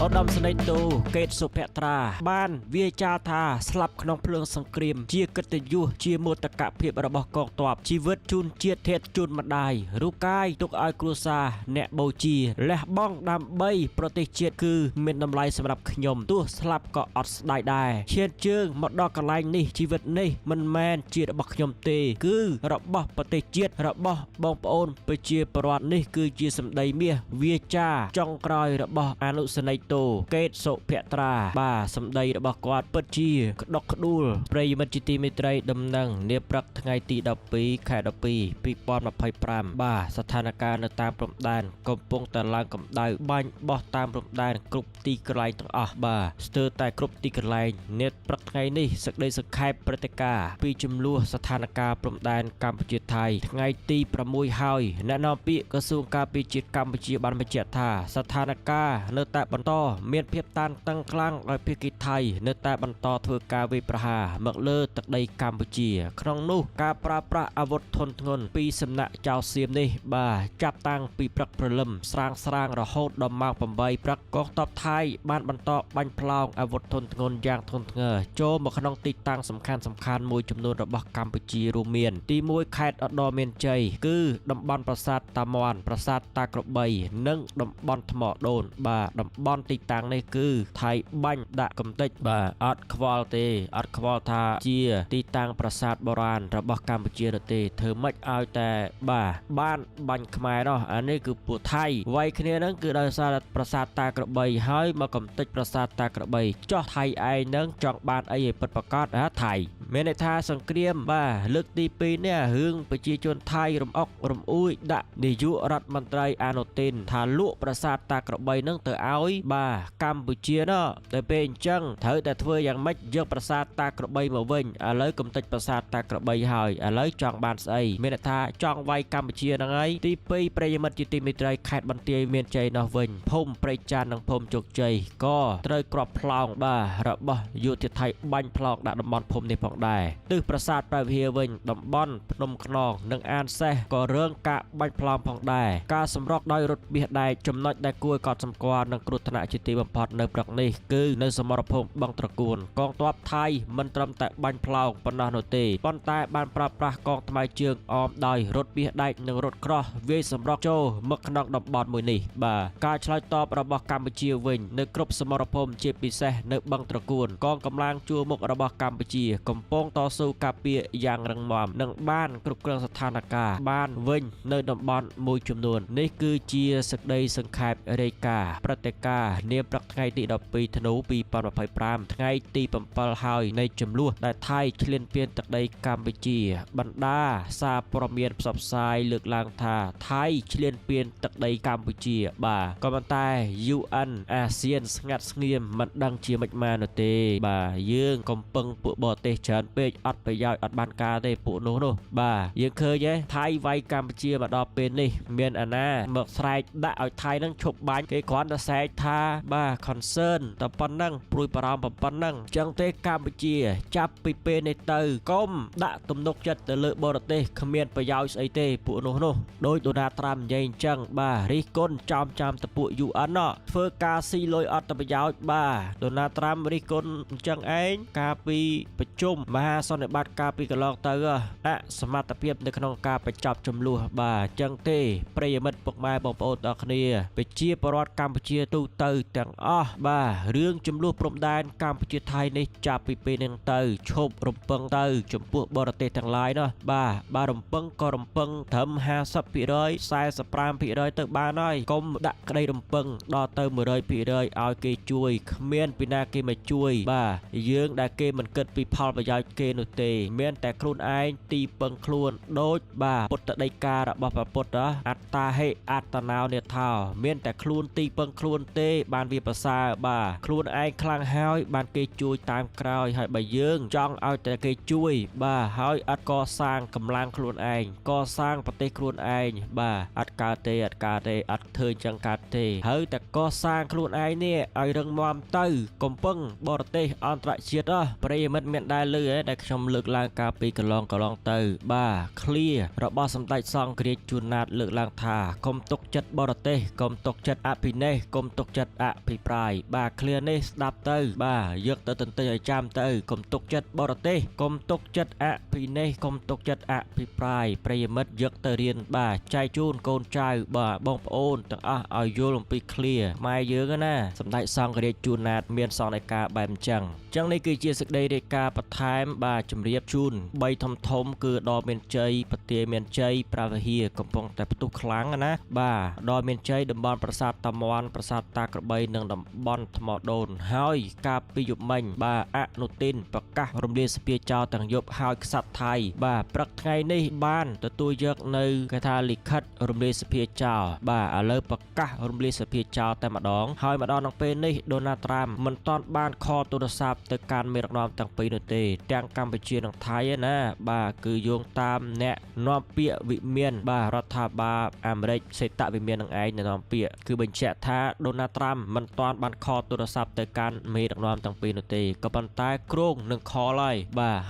ឧត្តមសេនីយ៍ទូកេតសុភត្រាបានវាចាថាស្លាប់ក្នុងភ្លើងសង្គ្រាមជាកិត្តិយសជាមោទកភាពរបស់កងទ័ពជីវិតជូនជាតិធាតុជូនម្ដាយរូបកាយទុកឲ្យគ្រួសារអ្នកបូជាលះបង់ដើម្បីប្រទេសជាតិគឺមានតម្លៃសម្រាប់ខ្ញុំទោះស្លាប់ក៏អត់ស្ដាយដែរឈានជើងមកដល់កន្លែងនេះជីវិតនេះមិនមែនជារបស់ខ្ញុំទេគឺរបស់ប្រទេសជាតិរបស់បងប្អូនប្រជាពលរដ្ឋនេះគឺជាសម្ដីមាសវាចាចុងក្រោយរបស់អនុសេនីយ៍ទូកេតសុភត្រាបាទសម្ដីរបស់គាត់ពិតជាក្តុកក្តួលប្រិយមិត្តជាទីមេត្រីដំណឹងនាព្រឹកថ្ងៃទី12ខែ12 2025បាទស្ថានភាពនៅតាមព្រំដែនកំពុងតែឡើងកម្ដៅបាញ់បោះតាមព្រំដែនគ្រប់ទីកន្លែងទាំងអស់បាទស្ទើរតែគ្រប់ទីកន្លែងនាព្រឹកថ្ងៃនេះសេចក្តីសង្ខេបព្រឹត្តិការណ៍ពីចំនួនស្ថានភាពព្រំដែនកម្ពុជាថៃថ្ងៃទី6ហើយអ្នកនាំពាក្យក្រសួងការពារជាតិកម្ពុជាបានបញ្ជាក់ថាស្ថានភាពនៅតែបន្តមានភាពតានតឹងខ្លាំងដោយភាគីថៃនៅតែបន្តធ្វើការវាយប្រហារមកលើទឹកដីកម្ពុជាក្នុងនោះការប្រើប្រាស់អាវុធធុនធ្ងន់ពីសំណាក់ចៅសៀមនេះបាទចាប់តាំងពីព្រឹកព្រលឹមស្រាងរហូតដល់ម៉ោង8ព្រឹកកងទ័ពថៃបានបន្តបាញ់ផ្លោងអាវុធធុនធ្ងន់យ៉ាងធ្ងន់ធ្ងរចូលមកក្នុងទីតាំងសំខាន់មួយចំនួនរបស់កម្ពុជារួមមានទី1ខេត្តឧត្តរមានជ័យគឺតំបន់ប្រាសាទតាមាន់ប្រាសាទតាក្របីនិងតំបន់ថ្មដូនបាទតំបន់ទីតាំងនេះគឺថៃបាញ់ដាក់កំទេចបាទអត់ខ្វល់ទេអត់ខ្វល់ថាជាទីតាំងប្រាសាទបុរាណរបស់កម្ពុជាទេធ្វើម៉េចឲ្យតែបាទបានបាញ់ខ្មែរនោះអានេះគឺពួកថៃវាយគ្នាហ្នឹងគឺដោយសារប្រាសាទតាក្របីហើយមកកំទេចប្រាសាទតាក្របីចោះថៃឯងហ្នឹងចង់បានអីឲ្យពិតប្រាកដថៃមានន័យថាសង្គ្រាមបាទលើកទី2នេះរឿងប្រជាជនថៃរំអុករំអួយដាក់នាយករដ្ឋមន្ត្រីអនុទានថាលក់ប្រាសាទតាក្របីហ្នឹងទៅឲ្យបាទកម្ពុជាណោះតែពេលអញ្ចឹងត្រូវតែធ្វើយ៉ាងម៉េចយកប្រាសាទតាក្របីមកវិញឥឡូវកំទេចប្រាសាទតាក្របីហើយឥឡូវចង់បានស្អីមានន័យថាចង់វាយកម្ពុជាហ្នឹងហើយទី2ប្រិយមិត្តជាទីមេត្រីខេត្តបន្ទាយមានជ័យនោះវិញភូមិព្រៃច័ន្ទនិងភូមិជោគជ័យក៏ត្រូវក្របផ្លោងបាទរបស់យោធាថៃបាញ់ផ្លោងដាក់តំបន់ភូមិនេះផងដែរទិសប្រាសាទព្រះវិហារវិញតំបន់ភ្នំខ្នងនិងអានសេះក៏រឿងការបាញ់ផ្លោងផងដែរការសម្រុកដោយរថមាសដែកចំណុចដែលគួរឲ្យកត់សម្គាល់និងគ្រោះថ្នាក់ជាទីបំផុតនៅព្រឹកនេះគឺនៅសមរភូមិបឹងត្រកួនកងទ័ពថៃមិនត្រឹមតែបាញ់ផ្លោងប៉ុណ្ណោះនោះទេប៉ុន្តែបានប្រើប្រាស់កងថ្មើរជើងអមដោយរថមាសដែកនិងរថក្រោះវាយសម្រុកចូលមកក្នុងតំបន់មួយនេះបាទការឆ្លើយតបរបស់កម្ពុជាវិញនៅគ្រប់សមរភូមិជាពិសេសនៅបឹងត្រកួនកងកម្លាំងជួរមុខរបស់កម្ពុជាកំពុងតស៊ូការពារយ៉ាងរឹងមាំនិងបានគ្រប់គ្រងស្ថានភាពបានវិញនៅតំបន់មួយចំនួននេះគឺជាសេចក្តីសង្ខេបរាយការណ៍ព្រឹត្តិការណ៍នាព្រឹកថ្ងៃទី12ធ្នូ2025ថ្ងៃទី7ហើយនៃចំនួនដែលថៃឈ្លានពានទឹកដីកម្ពុជាបណ្ដាសារព័ត៌មានផ្សព្វផ្សាយលើកឡើងថាថៃឈ្លានពានទឹកដីកម្ពុជាបាទក៏ប៉ុន្តែ UN អាស៊ានស្ងាត់ស្ងៀមមិនដឹងជាមិនម៉ានោះទេបាទយើងកំពុងពួកបរទេសច្រើនពេកអត់ប្រយោជន៍អត់បានការទេពួកនោះបាទយើងឃើញទេថៃវាយកម្ពុជាមកដល់ពេលនេះមានអាណាមកស្រែកដាក់ឲ្យថៃនឹងឈប់បាញ់គេគ្រាន់តែស្រែកថាបាទ concern តែប៉ុណ្ណឹងព្រួយបារម្ភប៉ុណ្ណឹងចឹងទេកម្ពុជាចាប់ពីពេលនេះទៅកុំដាក់ទំនុកចិត្តទៅលើបរទេសគ្មានប្រយោជន៍ស្អីទេពួកនោះដោយដូណាល់ត្រាំនិយាយអញ្ចឹងបាទរិះគន់ចំទៅពួក UN ធ្វើការស៊ីលុយអត់ប្រយោជន៍បាទដូណាល់ត្រាំរិះគន់អញ្ចឹងឯងកាលពីប្រជុំមហាសន្និបាតកាលពីកន្លងទៅអសមត្ថភាពនៅក្នុងការបញ្ចប់ចំនួនបាទអញ្ចឹងទេប្រិយមិត្តពុកម៉ែបងប្អូនទាំងគ្នាប្រជាពលរដ្ឋកម្ពុជាទូទៅទាំងអស់បាទរឿងចំនួនព្រំដែនកម្ពុជាថៃនេះចាប់ពីពេលនេះទៅឈប់រំពឹងទៅចំពោះបរទេសទាំងឡាយនោះបាទរំពឹងក៏រំពឹងត្រឹម 50% 45% ទៅបានហើយកុំដាក់ក្តីរំពឹងដល់ទៅ 100% ឲ្យគេជួយគ្មានពីណាគេមកជួយបាទយើងដែលគេមិនគិតពីផលប្រយោជន៍គេនោះទេមានតែខ្លួនឯងទីពឹងខ្លួនដូចបាទពុទ្ធដីការបស់ព្រះពុទ្ធអត្តាហេអត្តណោនេថោមានតែខ្លួនទីពឹងខ្លួនទេបានវាប្រសើរបាទខ្លួនឯងខ្លាំងហើយបានគេជួយតាមក្រោយហើយបើយើងចង់ឲ្យតែគេជួយបាទហើយអត់កសាងកម្លាំងខ្លួនឯងកសាងប្រទេសខ្លួនឯងបាទអត់កើតទេអត់ធ្វើចឹងកើតទេហើយតែកសាងខ្លួនឯងនេះឲ្យរឹងមាំទៅកំពុងបរទេសអន្តរជាតិប្រិយមិត្តមានដែលលើដែលខ្ញុំលើកឡើងកាលពីកន្លងទៅបាទឃ្លារបស់សម្ដេចសង្ឃរាជជួនណាតលើកឡើងថាកុំទុកចិត្តបរទេសកុំទុកចិត្តអភិនេស្កុំទុកចិត្ត ចិត្តអភិប្រាយបាទឃ្លានេះស្ដាប់ទៅបាទយកទៅទន្ទឹងឲ្យចាំទៅកុំទុកចិត្តបរទេសកុំទុកចិត្តអភិនេស្កុំទុកចិត្តអភិប្រាយប្រិយមិត្តយកទៅរៀនបាទចែកជូនកូនចៅបាទបងប្អូនទាំងអស់ឲ្យយល់អំពីឃ្លាម៉ែយើងណាសម្ដេចសង្ឃរាជជួនណាតមានសង្ឃនៃការបែបអញ្ចឹងនេះគឺជាសេចក្តីរាយការណ៍បន្ថែមបាទជម្រាបជូន3ធំគឺដល់មានជ័យប្រទាមានជ័យប្រាវហៀកំពុងតែផ្ទុះខ្លាំងណាបាទដល់មានជ័យតំបន់ប្រាសាទតាមាន់ប្រាសាទតាក្របីនិងតំបន់ថ្មដូនហើយការពីយប់មិញបាទអនុទិនប្រកាសរំលាយសភាចោលទាំងយប់ហើយក្សត្រថៃបាទព្រឹកថ្ងៃនេះបានទទួលយកនៅគេថាលិខិតរំលាយសភាចោលបាទឥឡូវប្រកាសរំលាយសភាចោលតែម្ដងហើយម្ដងក្នុងពេលនេះដូណាល់ត្រាំមិនទាន់បានខលទូរស័ព្ទទៅកាន់មេដឹកនាំទាំងពីរនោះទេទាំងកម្ពុជានិងថៃឯណាបាទគឺយោងតាមអ្នកនាំពាក្យវិមានបាទរដ្ឋាភិបាលអាមេរិកសេតវិមាននឹងឯងនាំពាក្យគឺបញ្ជាក់ថាដូណាល់ត្រាំមិនទាន់បានខលទូរស័ព្ទទៅកាន់មេដឹកនាំទាំងពីរនោះទេក៏ប៉ុន្តែគ្រោងនឹងខល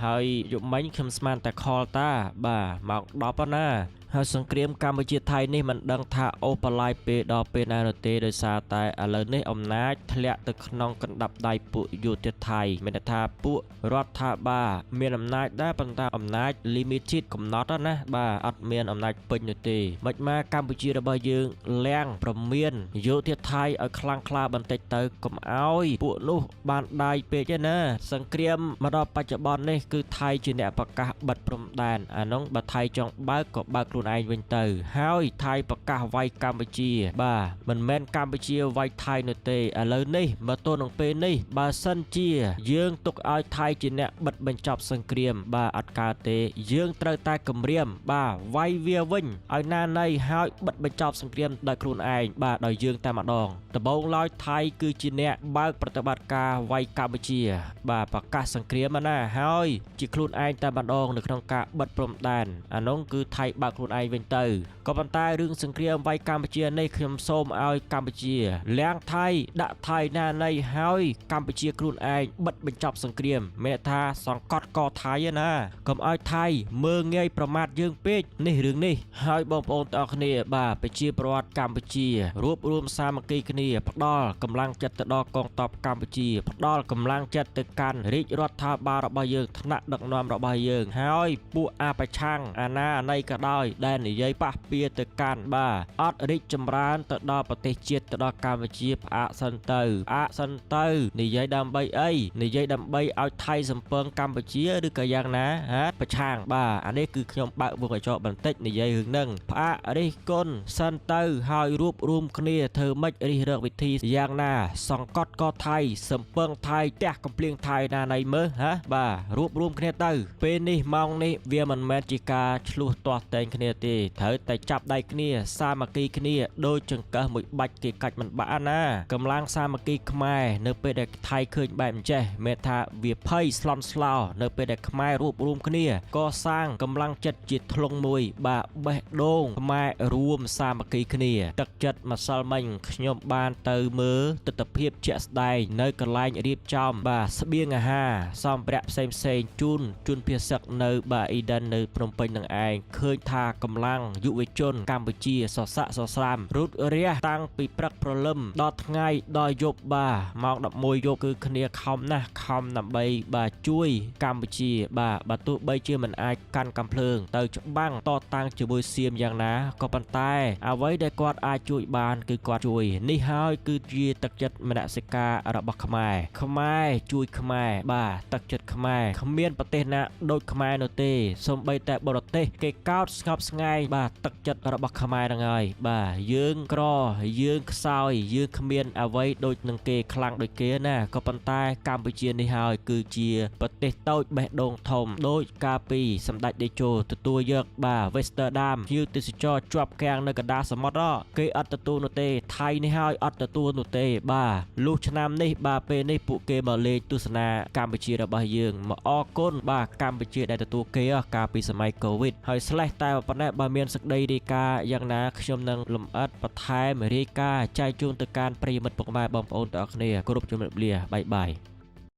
ហើយយប់មិញខ្ញុំស្មានតែខលតាបាទម៉ោង10ណាហើយសង្គ្រាមកម្ពុជាថៃនេះមិនដឹងថាអូបឡាយពេលដល់ពេលណានោះទេដោយសារតែឥឡូវនេះអំណាចធ្លាក់ទៅក្នុងកណ្ដាប់ដៃពួកយោធាថៃមានន័យថាពួករដ្ឋាភិបាលមានអំណាចដែរប៉ុន្តែអំណាច limited កំណត់ណាបាទអត់មានអំណាចពេញនោះទេមិនមកកម្ពុជារបស់យើងលាងប្រមានយោធាថៃឲ្យខ្លាំងក្លាបន្តិចទៅកុំឲ្យពួកនោះបានដាយពេកទេណាសង្គ្រាមមកដល់បច្ចុប្បន្ននេះគឺថៃជាអ្នកប្រកាសបិទព្រំដែនអានោះបើថៃចង់បើកក៏បើកខ្លួនឯងវិញទៅហើយថៃប្រកាសវាយកម្ពុជាបាទមិនមែនកម្ពុជាវាយថៃនោះទេឥឡូវនេះមកទល់នឹងពេលនេះបើសិនជាយើងទុកឲ្យថៃជាអ្នកបិទបញ្ចប់សង្គ្រាមបាទអត់កើតទេយើងត្រូវតែគម្រាមបាទវាយវាវិញឲ្យណាណីហើយបិទបញ្ចប់សង្គ្រាមដោយខ្លួនឯងបាទដោយយើងតែម្ដងដំបូងឡើយថៃគឺជាអ្នកបើកប្រតិបត្តិការវាយកម្ពុជាបាទប្រកាសសង្គ្រាមណាហើយជាខ្លួនឯងតែម្ដងនៅក្នុងការបិទព្រំដែនអានោះគឺថៃបើកខ្លួនឯងវិញទៅក៏ប៉ុន្តែរឿងសង្គ្រាមវាយកម្ពុជានេះខ្ញុំសូមឲ្យកម្ពុជាលាងថៃដាក់ថៃណាណីហើយកម្ពុជាខ្លួនឯងបិទបញ្ចប់សង្គ្រាមមានថាសង្កត់កថៃណាកុំឲ្យថៃមើងងាយប្រមាថយើងពេកនេះរឿងនេះហើយបងប្អូនទាំងអស់គ្នាបាទប្រជាពលរដ្ឋកម្ពុជារួបរวมសាមគ្គីគ្នាផ្ដល់កម្លាំងចិត្តទៅដល់កងទ័ពកម្ពុជាផ្ដល់កម្លាំងចិត្តទៅកាន់រាជរដ្ឋាភិបាលរបស់យើងថ្នាក់ដឹកនាំរបស់យើងហើយពួកអបឆាំងអាណាអាណ័យក៏ដោយដែលនិយាយប៉ះពៀទៅកាន់បាទអត់រីកចម្រើនទៅដល់ប្រទេសជាតិទៅដល់កម្ពុជាផ្អាកសិនទៅនិយាយដើម្បីអីនិយាយដើម្បីឲ្យថៃសំពងកម្ពុជាឬក៏យ៉ាងណាប្រឆាំងបាទអានេះគឺខ្ញុំបើកវងកញ្ចក់បន្តិចនិយាយរឿងហ្នឹងផ្អាករិះគន់សិនទៅហើយរួបរวมគ្នាធ្វើម៉េចរិះរកវិធីយ៉ាងណាសង្កត់កថៃសំពងថៃផ្ទះកំភ្លៀងថៃណាណៃមើលបាទរួបរวมគ្នាទៅពេលនេះម៉ោងនេះវាមិនមែនជាការឆ្លោះទាស់តែងគ្នាទេត្រូវតែចាប់ដៃគ្នាសាមគ្គីគ្នាដូចចង្កឹះមួយបាច់គេកាច់មិនបាក់ណាកម្លាំងសាមគ្គីខ្មែរនៅពេលដែលថៃឃើញបែបអញ្ចេះមានថាវាភ័យស្លន់ស្លោនៅពេលដែលខ្មែររួបរวมគ្នាកសាងកម្លាំងចិត្តជាធ្លុងមួយបាទបេះដូងខ្មែររួមសាមគ្គីគ្នាទឹកចិត្តម្សិលមិញខ្ញុំបានទៅមើលទស្សនវិជ្ជាជាក់ស្ដែងនៅកន្លែងរៀបចំបាទស្បៀងអាហារសម្ភារៈផ្សេងជូនជនភៀសឹកនៅបាទអ៊ីដិននៅភ្នំពេញនឹងឯងឃើញថាកម្លាំងយុវជនកម្ពុជាសស័កសស្រាមរត់រះតាំងពីព្រឹកព្រលឹមដល់ថ្ងៃដល់យប់បាទម៉ោង11យប់គឺគ្នាខំណាស់ខំដើម្បីបាទជួយកម្ពុជាបាទទោះបីជាមិនអាចកាន់កាំភ្លើងទៅច្បាំងតតាំងជាមួយសៀមយ៉ាងណាក៏ប៉ុន្តែអ្វីដែលគាត់អាចជួយបានគឺគាត់ជួយនេះហើយគឺជាទឹកចិត្តមនសិការរបស់ខ្មែរជួយខ្មែរបាទទឹកចិត្តខ្មែរគ្មានប្រទេសណាដូចខ្មែរនោះទេសូម្បីតែបរទេសគេកោតស្ងប់ស្ងាយបាទទឹកចិត្តរបស់ខ្មែរហ្នឹងហើយបាទយើងក្រយើងខ្សោយយើងគ្មានអ្វីដូចនឹងគេខ្លាំងដូចគេណាក៏ប៉ុន្តែកម្ពុជានេះហើយគឺជាប្រទេសតូចបេះដូងធំដូចកាលពីសម្ដេចតេជោទទួលយកបាទ Westerdam ជាទេសចរជាប់គាំងនៅកណ្ដាលសមុទ្រគេអត់ទទួលនោះទេថៃនេះហើយអត់ទទួលនោះទេបាទលុះឆ្នាំនេះបាទពេលនេះពួកគេមកលេងទស្សនាកម្ពុជារបស់យើងមកអរគុណបាទកម្ពុជាដែលទទួលគេកាលពីសម័យ COVID ហើយស្លេះតែប៉ុណ្ណេះបើមានសេចក្តីរាយការណ៍យ៉ាងណាខ្ញុំនឹងលម្អិតបន្ថែមរាយការណ៍ចែកជូនទៅកាន់ប្រិយមិត្តពុកម៉ែបងប្អូនទាំងអស់គ្នាគ្រប់ជំរាបលាបាយ